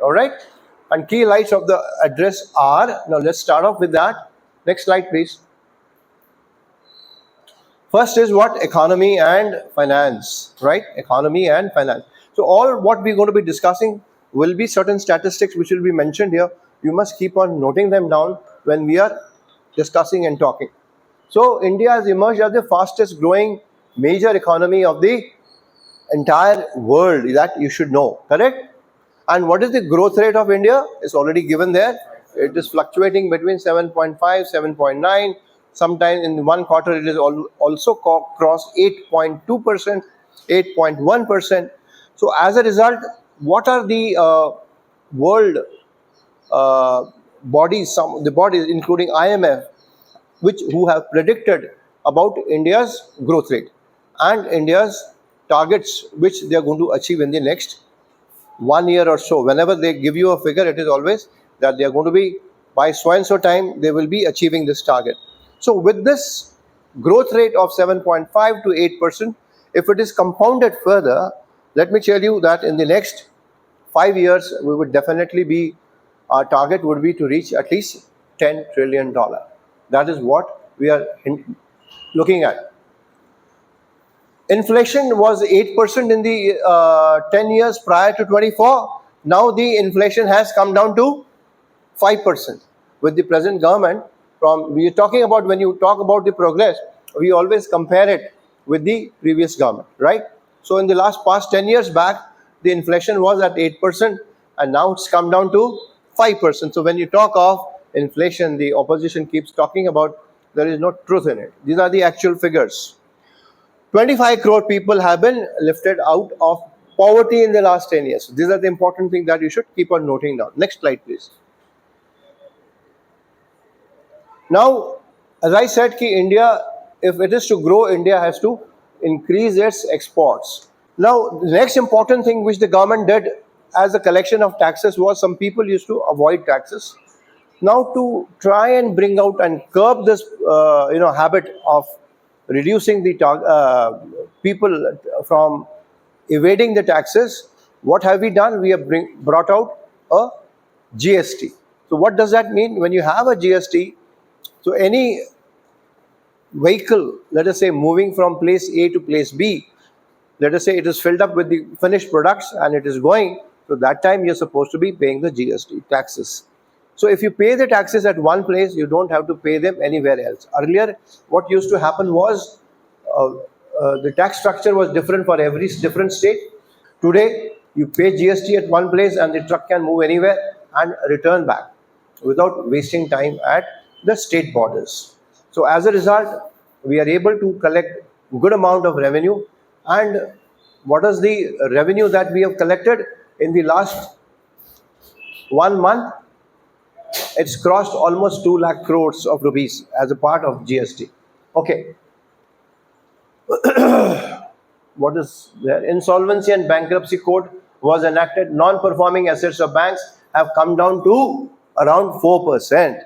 All right. And key lights of the address are, now let's start off with that. Next slide, please. First is what? Economy and finance, right? Economy and finance. So all what we're going to be discussing will be certain statistics which will be mentioned here. You must keep on noting them down when we are discussing and talking. So India has emerged as the fastest growing major economy of the entire world. That you should know, correct? And what is the growth rate of India? It's already given there. It is fluctuating between 7.5, 7.9. Sometimes in one quarter it is also crossed 8.2%, 8.1%. So as a result, what are the world bodies, the bodies including IMF, who have predicted about India's growth rate and India's targets which they are going to achieve in the next 1 year or so. Whenever they give you a figure, it is always that they are going to be, by so and so time, they will be achieving this target. So with this growth rate of 7.5 to 8%, if it is compounded further, let me tell you that in the next 5 years, we would definitely be, our target would be to reach at least $10 trillion. That is what we are looking at. Inflation was 8% in the 10 years prior to 24. Now the inflation has come down to 5% with the present government. We are talking about, when you talk about the progress, we always compare it with the previous government, right? So in the past 10 years back, the inflation was at 8% and now it's come down to 5%. So when you talk of inflation, the opposition keeps talking about, there is no truth in it. These are the actual figures. 25 crore people have been lifted out of poverty in the last 10 years. These are the important things that you should keep on noting down. Next slide, please. Now, as I said, India, if it is to grow, India has to increase its exports. Now, the next important thing which the government did as a collection of taxes was, some people used to avoid taxes. Now, to try and bring out and curb this habit of reducing the people from evading the taxes, what have we done? We have brought out a GST. So what does that mean? When you have a GST, so any vehicle, let us say, moving from place A to place B, let us say it is filled up with the finished products and it is going, so that time you're supposed to be paying the GST taxes. So if you pay the taxes at one place, you don't have to pay them anywhere else. Earlier, what used to happen was the tax structure was different for every different state. Today, you pay GST at one place and the truck can move anywhere and return back without wasting time at the state borders. So as a result, we are able to collect a good amount of revenue. And what is the revenue that we have collected in the last 1 month? It's crossed almost 2 lakh crores of rupees as a part of GST. Okay. What is there? Insolvency and bankruptcy code was enacted. Non-performing assets of banks have come down to around 4%.